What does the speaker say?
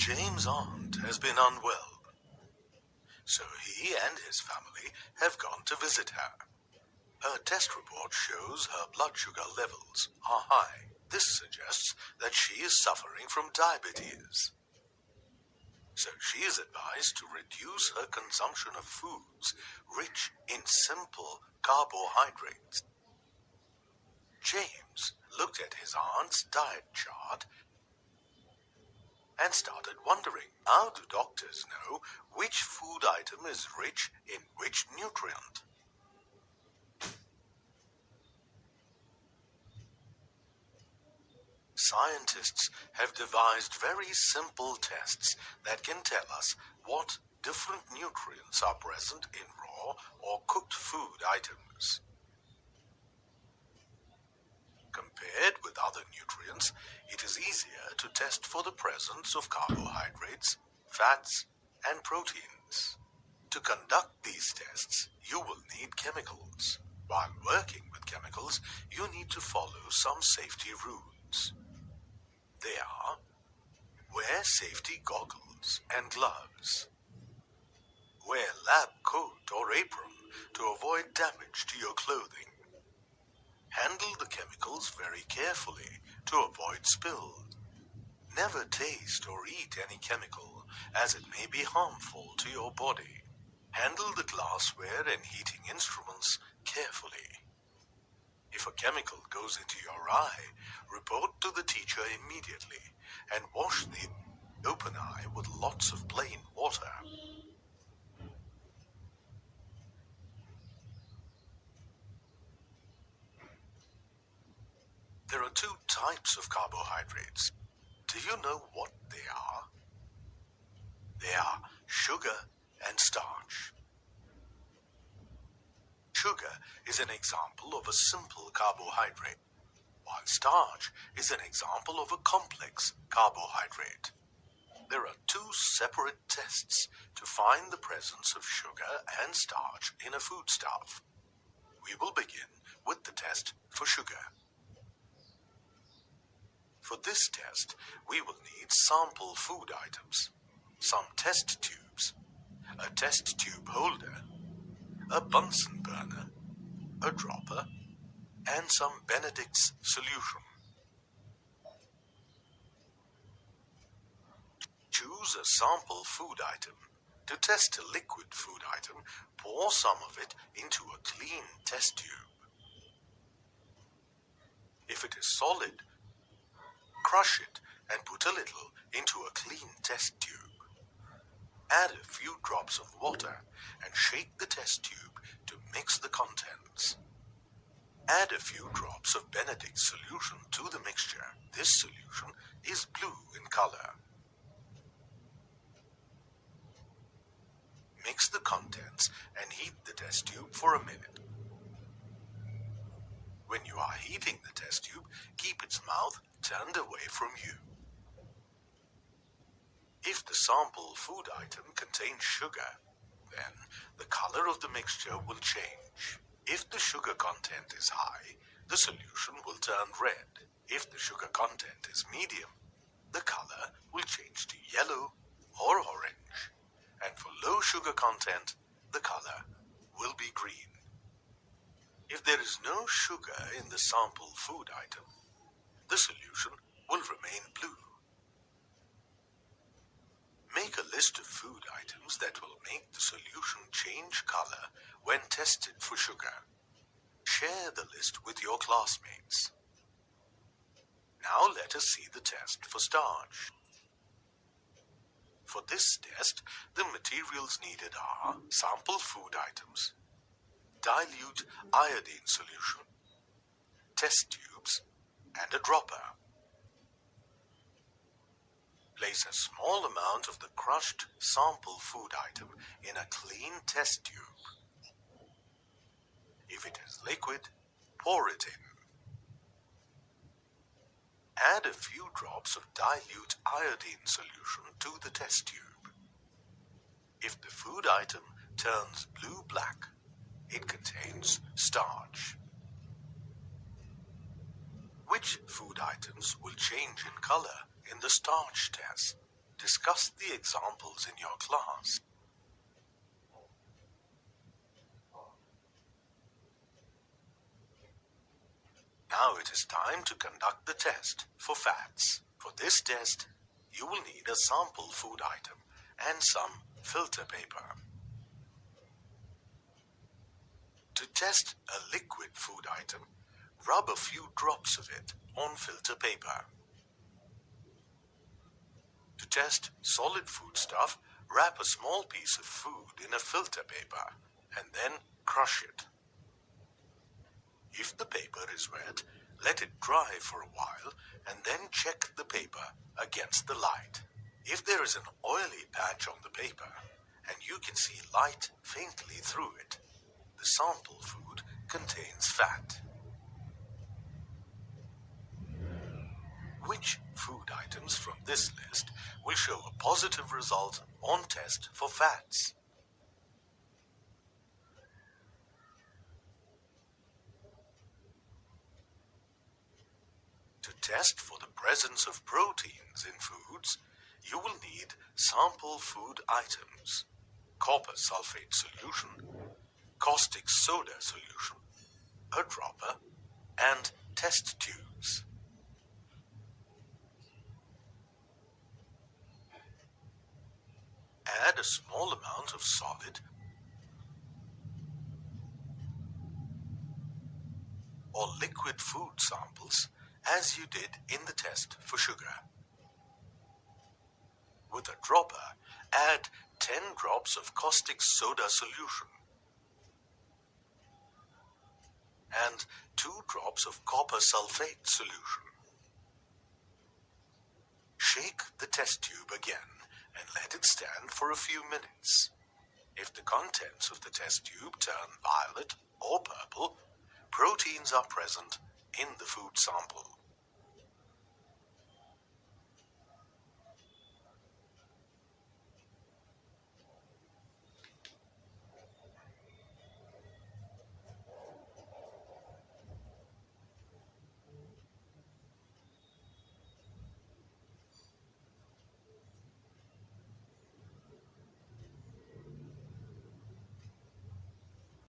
James' aunt has been unwell, so he and his family have gone to visit her. Her test report shows her blood sugar levels are high. This suggests that she is suffering from diabetes. So she is advised to reduce her consumption of foods rich in simple carbohydrates. James looked at his aunt's diet chart and started wondering, how do doctors know which food item is rich in which nutrient? Scientists have devised very simple tests that can tell us what different nutrients are present in raw or cooked food items. Compared with other nutrients, it is easier to test for the presence of carbohydrates, fats, and proteins. To conduct these tests, you will need chemicals. While working with chemicals, you need to follow some safety rules. They are: wear safety goggles and gloves. Wear lab coat or apron to avoid damage to your clothing. Handle the chemicals very carefully to avoid spills. Never taste or eat any chemical, as it may be harmful to your body. Handle the glassware and heating instruments carefully. If a chemical goes into your eye, report to the teacher immediately and wash the open eye with lots of plain water. There are two types of carbohydrates. Do you know what they are? They are sugar and starch. Sugar is an example of a simple carbohydrate, while starch is an example of a complex carbohydrate. There are two separate tests to find the presence of sugar and starch in a foodstuff. We will begin with the test for sugar. For this test, we will need sample food items, some test tubes, a test tube holder, a Bunsen burner, a dropper, and some Benedict's solution. Choose a sample food item. To test a liquid food item, pour some of it into a clean test tube. If it is solid, crush it and put a little into a clean test tube. Add a few drops of water and shake the test tube to mix the contents. Add a few drops of Benedict's solution to the mixture. This solution is blue in color. Mix the contents and heat the test tube for a minute. When you are heating the test tube, keep its mouth turned away from you. If the sample food item contains sugar, then the color of the mixture will change. If the sugar content is high, the solution will turn red. If the sugar content is medium, the color will change to yellow or orange. And for low sugar content, the color will be green. If there is no sugar in the sample food item, the solution will remain blue. Make a list of food items that will make the solution change color when tested for sugar. Share the list with your classmates. Now let us see the test for starch. For this test, the materials needed are sample food items, dilute iodine solution, test tubes, and a dropper. Place a small amount of the crushed sample food item in a clean test tube. If it is liquid, pour it in. Add a few drops of dilute iodine solution to the test tube. If the food item turns blue-black, it contains starch. Which food items will change in color in the starch test? discussed the examples in your class. Now it is time to conduct the test for fats. For this test, you will need a sample food item and some filter paper. To test a liquid food item, rub a few drops of it on filter paper. To test solid foodstuff, wrap a small piece of food in a filter paper and then crush it. If the paper is wet, let it dry for a while and then check the paper against the light. If there is an oily patch on the paper and you can see light faintly through it, the sample food contains fat. Which food items from this list will show a positive result on test for fats? To test for the presence of proteins in foods, you will need sample food items: copper sulfate solution, caustic soda solution, a dropper, and test tubes. Add a small amount of solid or liquid food samples as you did in the test for sugar. With a dropper, add 10 drops of caustic soda solution and 2 drops of copper sulfate solution. Shake the test tube again and let it stand for a few minutes. If the contents of the test tube turn violet or purple, proteins are present in the food sample.